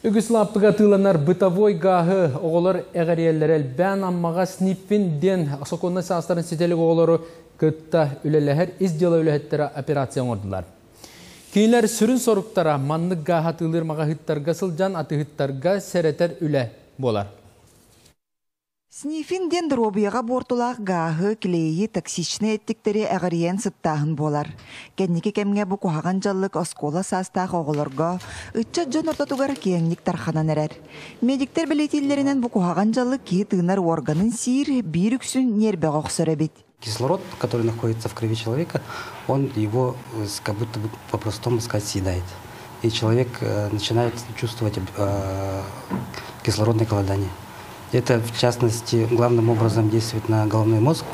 Үгіслаптыға тыланар бытовой гағы оғылар әғариялер әлбән аммаға сниппинден асоконна састарын сетелік оғылары күтті үлеләхер издела үләхеттері операция оңырдылар. Кейлер сүрін соруқтара маннық гаға тылыр маға хыттарға сылжан аты хыттарға сәретер үлә болар. Снифинден дробияға бортулақ гағы, клейі, токсичны әттіктері әғариян сыттағын болар. Кәннеке кәмге бұ қуғаған жаллық оскола састақ оғылырға, үтчі жон ортатуғар кеңнік тарханан әрәр. Медиктер білетелерінен бұ қуғаған жаллық кей тыңар органын сир, бір үксін нербеға құсыры бет. Кислород, который находится в крови человека, он его как будто бы по-простому сказать съедает. И человек начинает чувствовать кислородное голодание. Это, в частности, главным образом действует на головной мозг,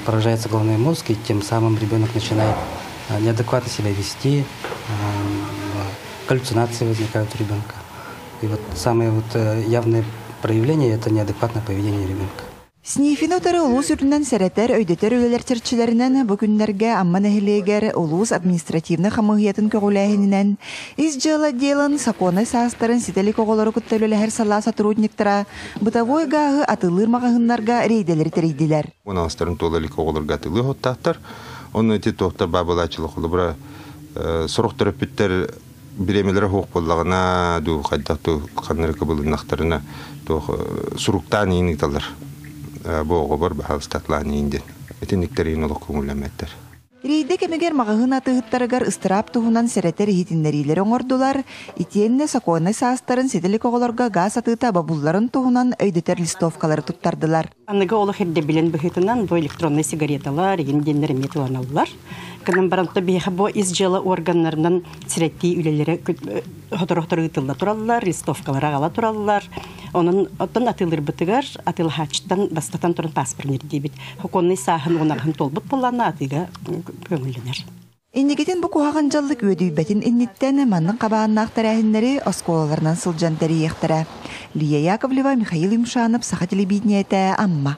поражается головной мозг, и тем самым ребенок начинает неадекватно себя вести, галлюцинации возникают у ребенка. И вот самое явное проявление – это неадекватное поведение ребенка. Снифин отары улус үрінен сәрәтер өйдетер өлелер чырчыларынан бүкіндерге амман әхілегер улус административны қамығиятын көғіләйінінен из жылы делін сақоны састарын сетелік оғылары күттөлілер сала сотрудниктара бытовой гағы атылыр мағығынларға рейделер терейділер. Оны астарын толалік оғыларға атылы хоттақтар. Оны өте тоқтар бабылачылық олы сұрықтар өпіттер биремелері хоқ болағына қайдақ қаныры кабылынақтарына сұруқтан еңікталар. Боғы бар бағал статланы инден. Этеніктерін олық көңілеметтер. Рейді кемегер мағығын атығыттарығар ыстырап тұғынан сәрәтер ехетіндерилер оңырдылар. Итенне сақуаны саастарын седелік оғыларға газ атыта бабулларын тұғынан өйдетер листовкалары тұттардылар. Анығы олық ерде білен бұхетінен бұл электронный сигареталар, егенденлер метуаналылар. Кінім баранты бейхі бұл из жылы органларынан сіретті үлелері хотырықтары ұтылда тұралылар, листовкалар ағала тұралылар. Onun otan atılır bıtıgar, atıl haçtan bastatan turun paspırnır debit. Hukonni sahın onağın tolbut pollarına atıga köngülünür. Indiketin bu kuhağın jallık ödüybetin innitten manның qabağının ақтарайынлары осколаларынан сылжан тәрі ектірі. Лия Яковлева, Михаил Имшанов, Саха телевидениеті, Амма.